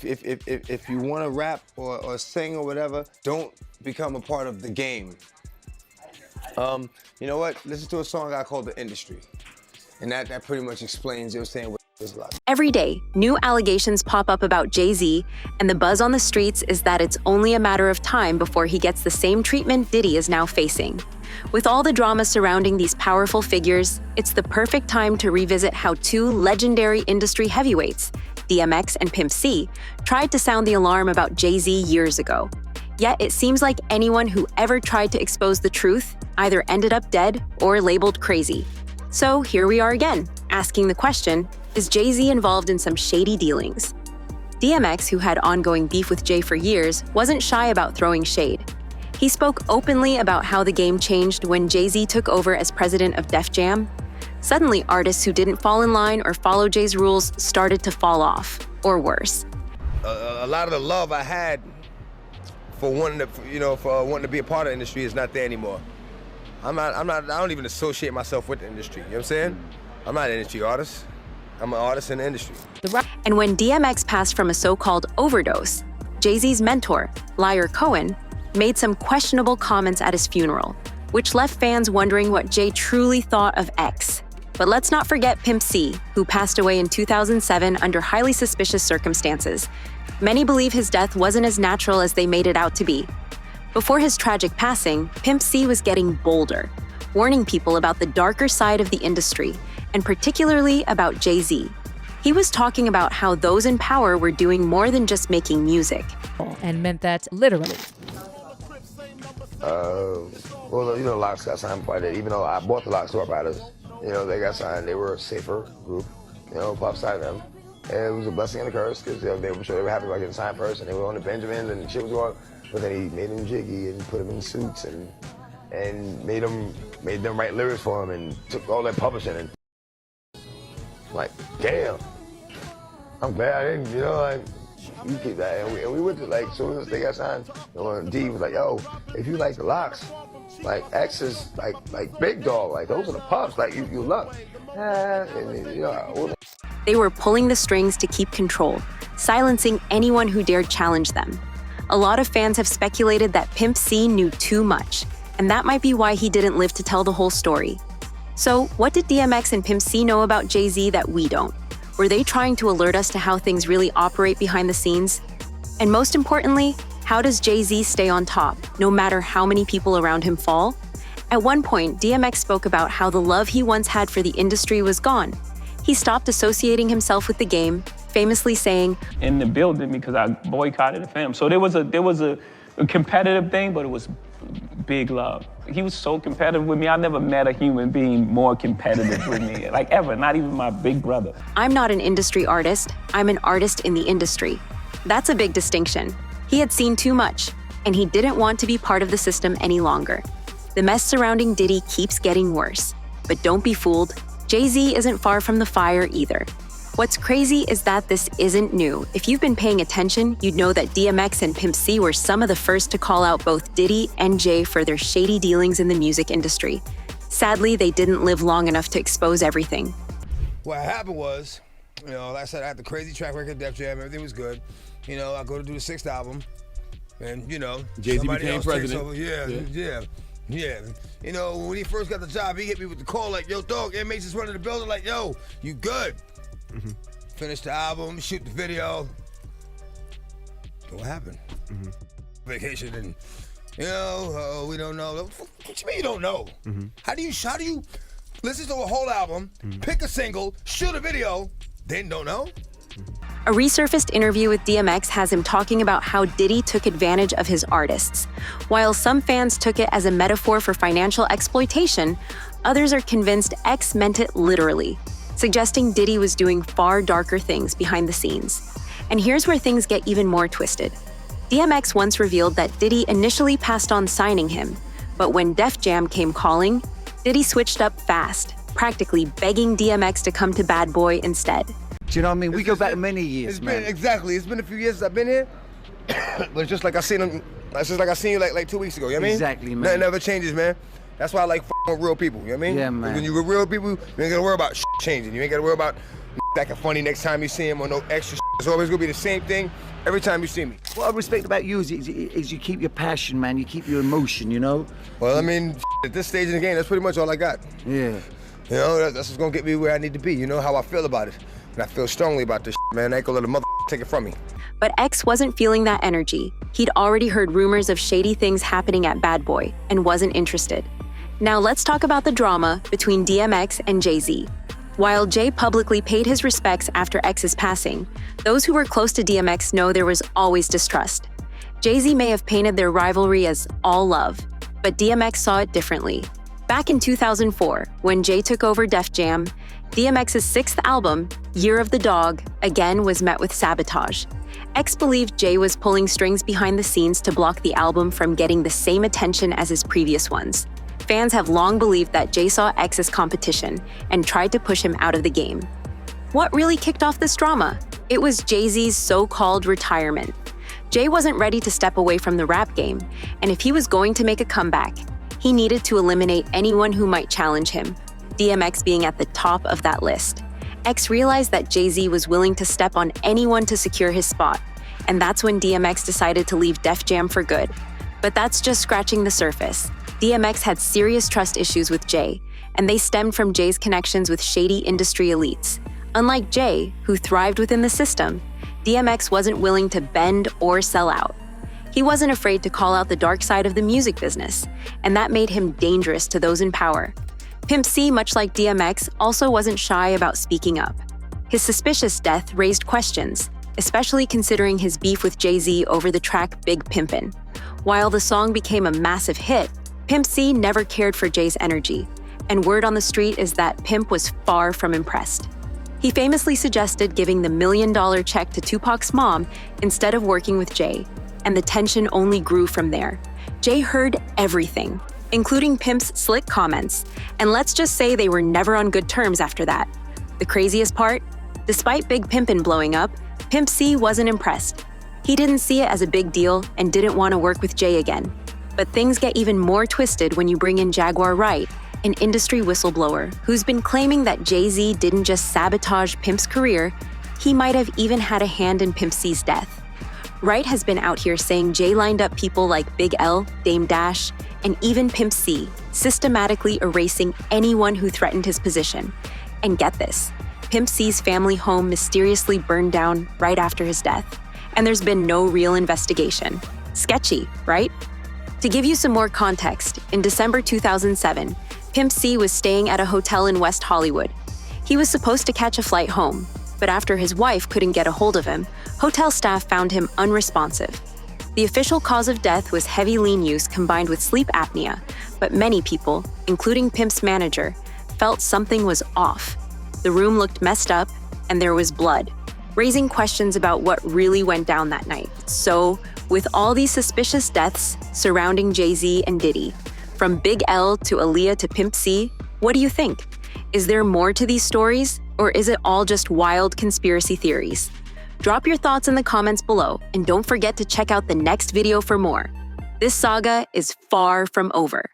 If you want to rap or sing or whatever, don't become a part of the game. You know what? Listen to a song I called The Industry. And that pretty much explains, you know what I'm saying, what it's like. Every day, new allegations pop up about Jay-Z, and the buzz on the streets is that it's only a matter of time before he gets the same treatment Diddy is now facing. With all the drama surrounding these powerful figures, it's the perfect time to revisit how two legendary industry heavyweights, DMX and Pimp C, tried to sound the alarm about Jay-Z years ago. Yet it seems like anyone who ever tried to expose the truth either ended up dead or labeled crazy. So here we are again, asking the question, is Jay-Z involved in some shady dealings? DMX, who had ongoing beef with Jay for years, wasn't shy about throwing shade. He spoke openly about how the game changed when Jay-Z took over as president of Def Jam. Suddenly, artists who didn't fall in line or follow Jay's rules started to fall off, or worse. A lot of the love I had for wanting to be a part of the industry is not there anymore. I don't even associate myself with the industry, you know what I'm saying? I'm not an industry artist. I'm an artist in the industry. And when DMX passed from a so-called overdose, Jay-Z's mentor, Liar Cohen, made some questionable comments at his funeral, which left fans wondering what Jay truly thought of X. But let's not forget Pimp C, who passed away in 2007 under highly suspicious circumstances. Many believe his death wasn't as natural as they made it out to be. Before his tragic passing, Pimp C was getting bolder, warning people about the darker side of the industry, and particularly about Jay-Z. He was talking about how those in power were doing more than just making music. And meant that literally. Well, you know, Locks got signed before I did. Even though I bought the Locks Store Riders, you know, they got signed. They were a safer group, you know, pop side them. And it was a blessing and a curse because they were sure they were happy about getting signed first, and they were on the Benjamins and shit was going. But then he made them jiggy and put them in suits and made them write lyrics for him and took all that publishing and like, damn. I'm glad I didn't, you know, like, you keep that. And we went to, like, as soon as they got signed, you know, D was like, yo, if you like the Locks, like, X is like Big Dog, like, those are the pups, like, you luck. And, you know, They were pulling the strings to keep control, silencing anyone who dared challenge them. A lot of fans have speculated that Pimp C knew too much, and that might be why he didn't live to tell the whole story. So, what did DMX and Pimp C know about Jay-Z that we don't? Were they trying to alert us to how things really operate behind the scenes? And most importantly, how does Jay-Z stay on top, no matter how many people around him fall? At one point, DMX spoke about how the love he once had for the industry was gone. He stopped associating himself with the game, famously saying, "In the building because I boycotted the fam." So there was a competitive thing, but it was big love. He was so competitive with me. I never met a human being more competitive with me, like ever, not even my big brother. I'm not an industry artist, I'm an artist in the industry. That's a big distinction. He had seen too much, and he didn't want to be part of the system any longer. The mess surrounding Diddy keeps getting worse. But don't be fooled, Jay-Z isn't far from the fire either. What's crazy is that this isn't new. If you've been paying attention, you'd know that DMX and Pimp C were some of the first to call out both Diddy and Jay for their shady dealings in the music industry. Sadly, they didn't live long enough to expose everything. What happened was, you know, like I said, I had the crazy track record, Def Jam, everything was good. You know, I go to do the 6th album, and, you know, Jay-Z became president. Over. Yeah. You know, when he first got the job, he hit me with the call like, yo, dog, inmates is running the building, like, yo, you good? Finish the album, shoot the video. What happened? Vacation and, you know, we don't know. What you mean you don't know? How do you listen to a whole album, pick a single, shoot a video, then don't know? A resurfaced interview with DMX has him talking about how Diddy took advantage of his artists. While some fans took it as a metaphor for financial exploitation, others are convinced X meant it literally, suggesting Diddy was doing far darker things behind the scenes. And here's where things get even more twisted. DMX once revealed that Diddy initially passed on signing him, but when Def Jam came calling, Diddy switched up fast, practically begging DMX to come to Bad Boy instead. Do you know what I mean? We go back many years, man. Exactly. It's been a few years since I've been here, but it's just like I seen him. It's just like I seen you like 2 weeks ago. You know what I mean? Exactly, man. Nothing never changes, man. That's why I like with real people. You know what I mean? Yeah, man. When you with real people, you ain't gotta worry about changing. You ain't gotta worry about acting funny next time you see him or no extra. It's always gonna be the same thing every time you see me. What I respect about you is you keep your passion, man. You keep your emotion, you know? Well, I mean, at this stage in the game, that's pretty much all I got. Yeah. You know, that's what's gonna get me where I need to be. You know how I feel about it. And I feel strongly about this man. I ain't gonna let a mother take it from me. But X wasn't feeling that energy. He'd already heard rumors of shady things happening at Bad Boy and wasn't interested. Now let's talk about the drama between DMX and Jay-Z. While Jay publicly paid his respects after X's passing, those who were close to DMX know there was always distrust. Jay-Z may have painted their rivalry as all love, but DMX saw it differently. Back in 2004, when Jay took over Def Jam, DMX's sixth album, Year of the Dog, again was met with sabotage. X believed Jay was pulling strings behind the scenes to block the album from getting the same attention as his previous ones. Fans have long believed that Jay saw X as competition and tried to push him out of the game. What really kicked off this drama? It was Jay-Z's so-called retirement. Jay wasn't ready to step away from the rap game, and if he was going to make a comeback, he needed to eliminate anyone who might challenge him, DMX being at the top of that list. X realized that Jay-Z was willing to step on anyone to secure his spot, and that's when DMX decided to leave Def Jam for good. But that's just scratching the surface. DMX had serious trust issues with Jay, and they stemmed from Jay's connections with shady industry elites. Unlike Jay, who thrived within the system, DMX wasn't willing to bend or sell out. He wasn't afraid to call out the dark side of the music business, and that made him dangerous to those in power. Pimp C, much like DMX, also wasn't shy about speaking up. His suspicious death raised questions, especially considering his beef with Jay-Z over the track Big Pimpin'. While the song became a massive hit, Pimp C never cared for Jay's energy, and word on the street is that Pimp was far from impressed. He famously suggested giving the $1 million check to Tupac's mom instead of working with Jay, and the tension only grew from there. Jay heard everything, including Pimp's slick comments, and let's just say they were never on good terms after that. The craziest part? Despite Big Pimpin' blowing up, Pimp C wasn't impressed. He didn't see it as a big deal and didn't want to work with Jay again. But things get even more twisted when you bring in Jaguar Wright, an industry whistleblower who's been claiming that Jay-Z didn't just sabotage Pimp's career, he might have even had a hand in Pimp C's death. Wright has been out here saying Jay lined up people like Big L, Dame Dash, and even Pimp C, systematically erasing anyone who threatened his position. And get this, Pimp C's family home mysteriously burned down right after his death, and there's been no real investigation. Sketchy, right? To give you some more context, in December 2007, Pimp C was staying at a hotel in West Hollywood. He was supposed to catch a flight home, but after his wife couldn't get a hold of him, hotel staff found him unresponsive. The official cause of death was heavy lean use combined with sleep apnea, but many people, including Pimp's manager, felt something was off. The room looked messed up, and there was blood, raising questions about what really went down that night. So, with all these suspicious deaths surrounding Jay-Z and Diddy, from Big L to Aaliyah to Pimp C, what do you think? Is there more to these stories, or is it all just wild conspiracy theories? Drop your thoughts in the comments below, and don't forget to check out the next video for more. This saga is far from over.